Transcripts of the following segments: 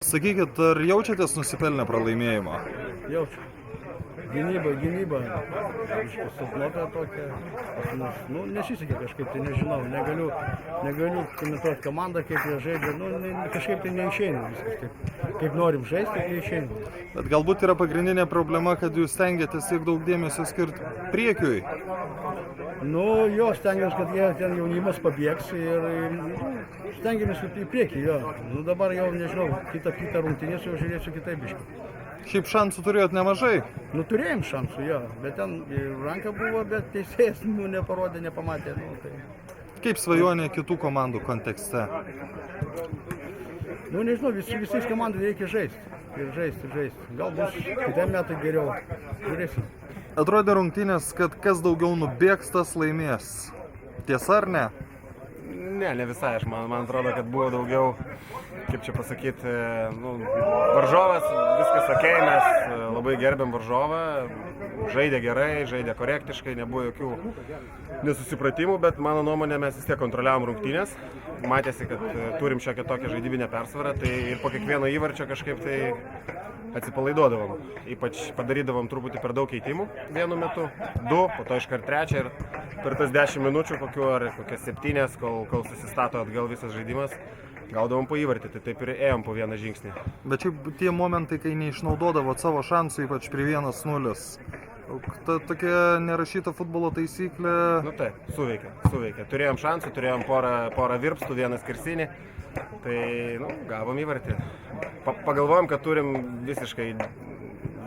Sakykit, ar jaučiatės nusipelnę pralaimėjimo? Jaučiu. Gynyba, reiškia, silpnoka tokia. Nesisekė kažkaip, tai nežinau, negaliu komentuoti komandą, kaip jie žaidžia, kažkaip tai neišeina viskas taip. Kaip norim žaisti, tai neišeina. Bet galbūt yra pagrindinė problema, kad jūs stengiatės tiek daug dėmesio skirti priekiui. Jo, stengiamės, kad jie ten jaunimas pabėgs ir stengiamės į priekį, jo. Dabar jau, nežinau, kitą rungtynės jau žiūrėsiu kitaip biškai. Šiaip šansų turėjot nemažai. Turėjom šansų, jo, bet ten ranka buvo, bet teisėjas neparodė, nepamatė. Tai... Kaip svajonė kitų komandų kontekste? Nežinau, visais komandai reikia žaisti. Ir žaisti. Gal bus kitą metą geriau. Žiūrėsim. Atrodė rungtynės, kad kas daugiau nubėgs, tas laimės. Tiesa ar ne? Ne visai. Man atrodo, kad buvo daugiau, kaip čia pasakyti, varžovas, viskas ok, mes labai gerbėm varžovą, žaidė gerai, žaidė korektiškai, nebuvo jokių nesusipratimų, bet mano nuomonė mes vis tiek kontroliavom rungtynės. Matėsi, kad turim šiokią tokią žaidybinę persvarą, tai ir po kiekvieno įvarčio kažkaip tai atsipalaiduodavom. Ypač padarydavom truputį per daug keitimų vienu metu, 2, po to iškart 3 ir per tas 10 minučių, kokias 7, kol susistato atgal visas žaidimas, gaudavom po įvartį, tai taip ir ėjom po vieną žingsnį. Bet šiaip tie momentai, kai neišnaudodavot savo šansų, ypač prie 1-0, tokia nerašyta futbolo taisyklė... Taip, suveikė. Turėjom šansų, turėjom porą virpstų, vieną skersinį, tai gavom įvartį. Pagalvojom, kad turim visiškai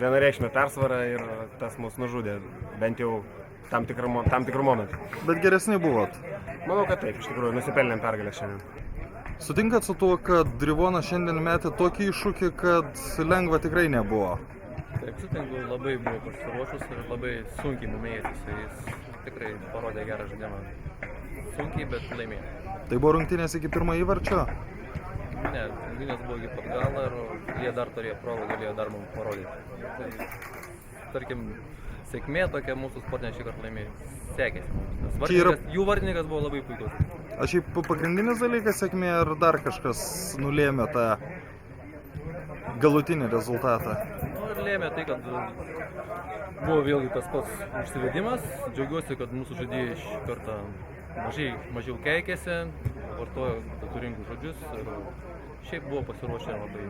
vienareikšmę persvarą ir tas mus nužudė, bent jau tam tikrų momentų. Bet geresni buvot? Manau, kad taip, iš tikrųjų, nusipelnėm pergalę šiandien. Sutinkat su tuo, kad Drivonas šiandien metė tokį iššūkį, kad lengva tikrai nebuvo? Taip, sutinku, labai buvo pasiruošus ir labai sunkiai mumėjęs, jis tikrai parodė gerą žaidimą. Sunkiai, bet laimėjo. Tai buvo rungtynės iki pirmo įvarčio? Ne, rungtynės buvo iki pat galo ir jie dar turėjo progą, galėjo dar mums parodyti. Tai, tarkim, sėkmė tokia mūsų sportinė šį kartą laimėjo. Sekėsi mums. Jų vartininkas buvo labai puikus. O šiaip pagrindinis dalykas sėkmė ar dar kažkas nulėmė tą galutinį rezultatą? Ir lėmė tai, kad buvo vėlgi tas pats užsivedimas. Džiaugiuosi, kad mūsų žaidėjai šį kartą mažiau keikėsi, vartojo kultūringus žodžius ir šiaip buvo pasiruošę labai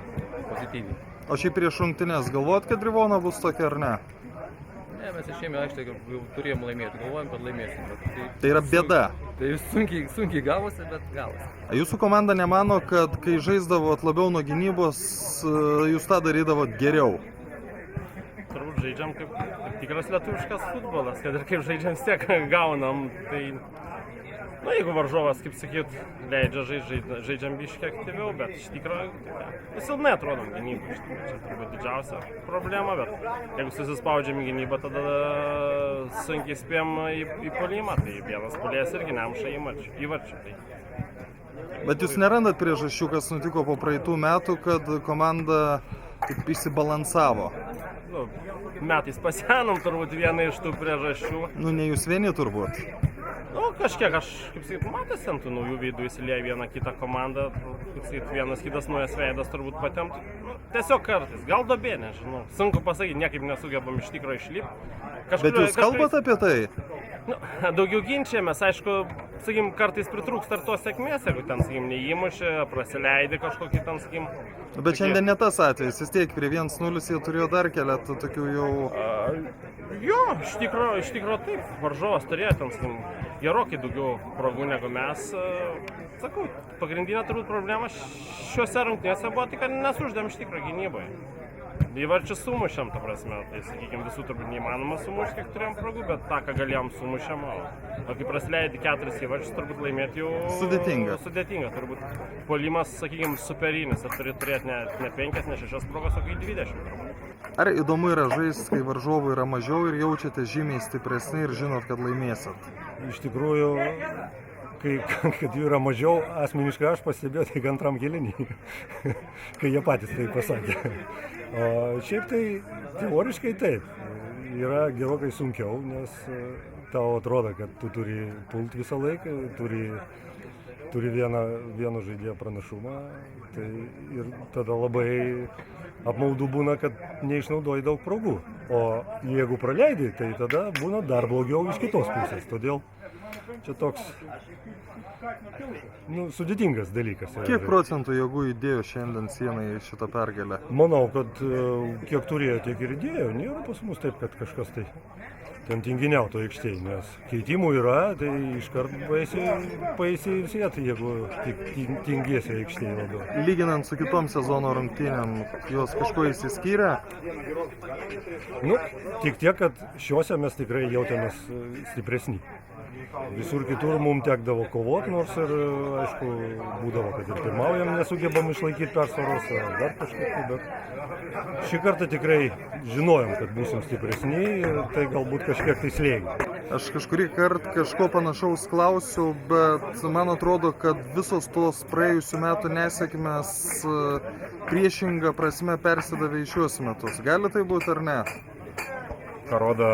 pozityviai. O šiaip prieš rungtynes galvojat, kad Drivona bus tokia ar ne? Ne, mes išėjome aikštę, kad turėjom laimėti, galvojom, kad laimėsim. Tai yra bėda. Tai sunkiai gavosi, bet gavosi. Jūsų komanda nemano, kad kai žaisdavot labiau nuo gynybos, jūs tą darydavot geriau? Turbūt žaidžiam kaip tikras lietuviškas futbolas, kad ir kaip žaidžiam vis tiek gaunam. Tai, jeigu varžovas, kaip sakyt, leidžia žaidžiam biškį aktyviau, bet iš tikrųjų silpnai atrodom gynybą. Čia turbūt didžiausia problema, bet jeigu susispaudžiam į gynybą, tada sunkiai spėjom į puolimą, tai vienas puolėjas irgi nemuša įvarčių. Tai... Bet jūs nerandat priežasčių, kas nutiko po praeitų metų, kad komanda taip išsibalansavo? Metais pasenom turbūt vieną iš tų priežasčių. Ne jūs vieni turbūt. Kažkiek, aš, kaip sakyt, matęs ant tų naujų veidų įsilieja vieną kitą komandą, kaip sakyt, vienas kitas naujas veidas turbūt patempt. Tiesiog kartais, gal duobė, nežinau. Sunku pasakyti, niekaip nesugebam iš tikrųjų išlipti. Bet jūs kalbat apie tai? Daugiau ginčiamės, aišku, sakykim, kartais pritrūksta ir tos sėkmės, jeigu ten, sakykim, neįmušė, prasileidė kažkokį ten, sakykim. Bet šiandien ne tas atvejis, vis tiek prie 1-0 jie turėjo dar keletą tokių jau... Jo, iš tikrųjų taip, varžovas turėjo ten, sakykim, gerokai daugiau progų negu mes. Sakau, pagrindinė turbūt problema šiuose rungtynėse buvo tai, kad nesuždėm iš tikrųjų gynyboje. Įvarčius sumušėm, ta prasme, tai sakykime, visų turbūt neįmanoma sumušti, kiek turėjom progų, bet tą, ką galėjom, sumušėm. O kai prasileidi 4 įvarčius, turbūt laimėti jau sudėtinga. Turbūt puolimas, sakykime, superinis, ar turi turėti ne 5, ne 6 progas, o kai 20 turbūt. Ar įdomu yra žaisti, kai varžovų yra mažiau ir jaučiate žymiai stipresni ir žinot, kad laimėsit? Iš tikrųjų, kad jų yra mažiau, asmeniškai aš pastebėjau tik antram kėlinį, kai jie patys tai pasakė. O šiaip tai teoriškai taip, yra gerokai sunkiau, nes tau atrodo, kad tu turi pult visą laiką, turi vieno žaidėjo pranašumą. Tai ir tada labai apmaudu būna, kad neišnaudoji daug progų. O jeigu praleidai, tai tada būna dar blogiau iš kitos pusės. Todėl čia toks sudėtingas dalykas. Kiek procentų jėgų įdėjo šiandien Sienai šitą pergalę? Manau, kad kiek turėjo, tiek ir įdėjo. Nėra pas mus taip, kad kažkas tai ten tinginiauto aikštėje, nes keitimų yra, tai iškart baisiai ir sėti, jeigu tingėsi aikštėje labiau. Lyginant su kitom sezono rungtynėm, jos kažkuo įsiskyrė? Tik tiek, kad šiuose mes tikrai jautėmės stipresni. Visur kitur mums tekdavo kovoti, nors ir, aišku, būdavo, kad ir pirmaujam nesugebam išlaikyti persvaros, ar dar kažkaip, bet šį kartą tikrai žinojom, kad būsim stipresni ir tai galbūt kažkiek tai slėgė. Aš kažkurį kartą kažko panašaus klausiau, bet man atrodo, kad visos tos praėjusių metų nesėkmės priešinga prasme persidavė į šiuos metus. Gali tai būti ar ne? Ką rodo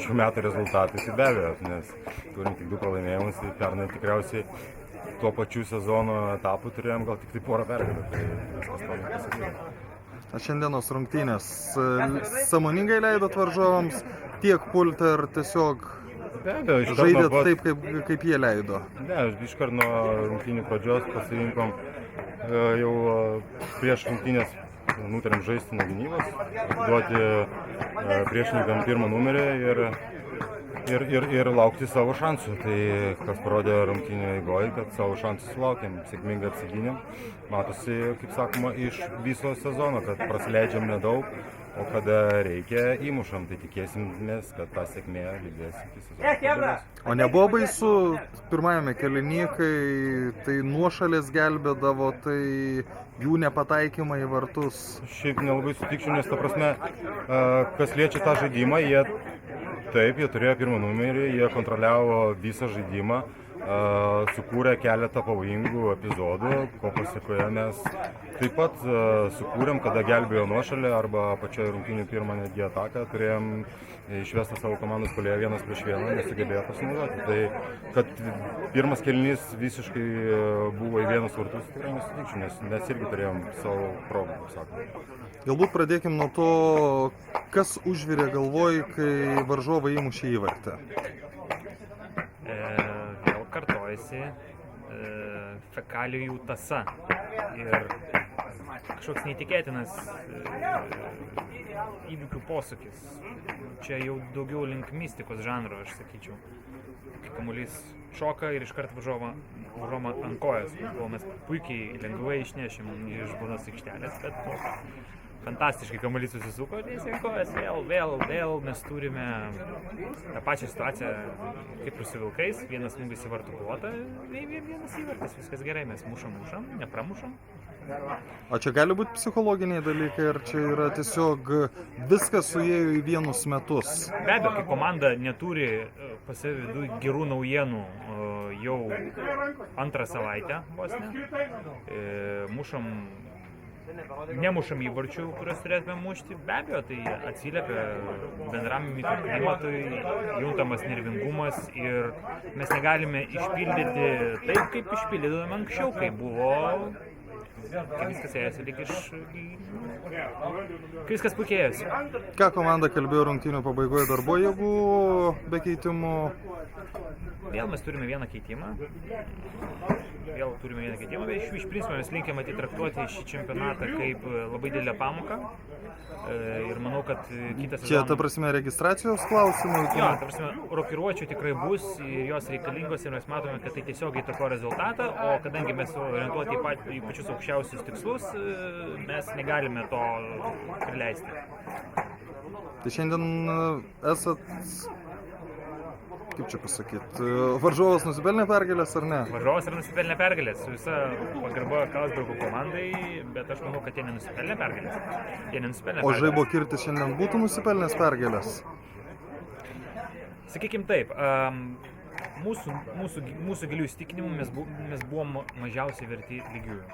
šių metų rezultatai, tai be abejo, nes turim tik 2 pralaimėjimus, tai pernai tikriausiai tuo pačiu sezono etapu turėjom gal tik tai porą pergalių, tai viskas to nepasakyti. Šiandienos rungtynės sąmoningai leidot varžovams tiek pulti ar tiesiog žaidėt taip, kaip jie leido? Ne, iškart nuo rungtynių pradžios pasirinkom jau prieš rungtynės nutarėm žaisti nuo gynybos, duoti priešininkam pirmą numerį ir laukti savo šansų. Tai kas parodė rungtynių eigoje, kad savo šansų sulaukėm, sėkmingai apsigynėm. Matosi, kaip sakoma, iš viso sezono, kad prasileidžiam nedaug, o kada reikia įmušam, tai tikėsimės, kad ta sėkmė lydės iki sezono. O nebuvo baisu pirmajame kėliny, kai tai nuošalės gelbėdavo, tai jų nepataikymai į vartus? Šiaip nelabai sutikčiau, nes ta prasme, kas liečia tą žaidimą, jie turėjo pirmą numerį, jie kontroliavo visą žaidimą, sukūrė keletą pavojingų epizodų, ko pasiekoje mes taip pat sukūrėm, kada gelbėjo nuošalę arba pačioje rungtynių pirmą netgi ataką, turėjom išvestą savo komandos puolėją 1 prieš 1, nesugebėjo pasinaudoti. Tai kad pirmas kėlinys visiškai buvo į vienus vartus, tikrai nesutikčiau, nes irgi turėjom savo progų, kaip sakoma. Galbūt pradėkim nuo to, kas užvirė galvoj, kai varžovai įmušė įvartį. Vėl kartojasi fekalijų tasa ir kažkoks neįtikėtinas įvykių posūkis. Čia jau daugiau link mistikos žanro, aš sakyčiau. Kai kamuolys šoka ir iškart varžovą ant kojas. Mes puikiai lengvai išnešėm iš baudos aikštelės, bet fantastiškai kamuolys susisuko ir ant kojas vėl mes turime tą pačią situaciją kaip ir su Vilkais. Vienas smūgis į vartų plotą, vienas įvartis, viskas gerai, mes mušam, nepramušam. O čia gali būti psichologiniai dalykai, ar čia yra tiesiog viskas suėjo į vienus metus? Be abejo, kai komanda neturi pas save viduje gerų naujienų jau antrą savaitę vos ne, nemušam įvarčių, kuriuos turėtume mušti, be abejo, tai atsiliepia bendram mikroklimatui, juntamas nervingumas ir mes negalime išpildyti taip, kaip išpildydavome anksčiau, kai buvo, kai viskas ėjosi lyg kai viskas puikėjosi. Ką komanda kalbėjo rungtynių pabaigoje, dar buvo jėgų be keitimų? Vėl mes turime vieną keitimą. Bet iš principo mes linkę matyti traktuoti šį čempionatą kaip labai didelę pamoką. Ir manau, kad kitas sezonas... Čia, ta prasme, registracijos klausimai? Jo, ta prasme, rokiruočių tikrai bus ir jos reikalingos ir mes matome, kad tai tiesiog įtako rezultatą, o kadangi mes orientuoti į pačius aukščiausius tikslus, mes negalime to prileisti. Tai šiandien esat... Kaip čia pasakyti, varžovas nusipelnė pergalės ar ne? Varžovas yra nusipelnė pergalės, su visa pagarba Karlsbergo komandai, bet aš manau, kad jie nenusipelnė pergalės. O Žaibo Kirtis šiandien būtų nusipelnęs pergalės? Sakykim taip, mūsų gilių įsitikinimų mes buvom mažiausiai verti lygiųjų.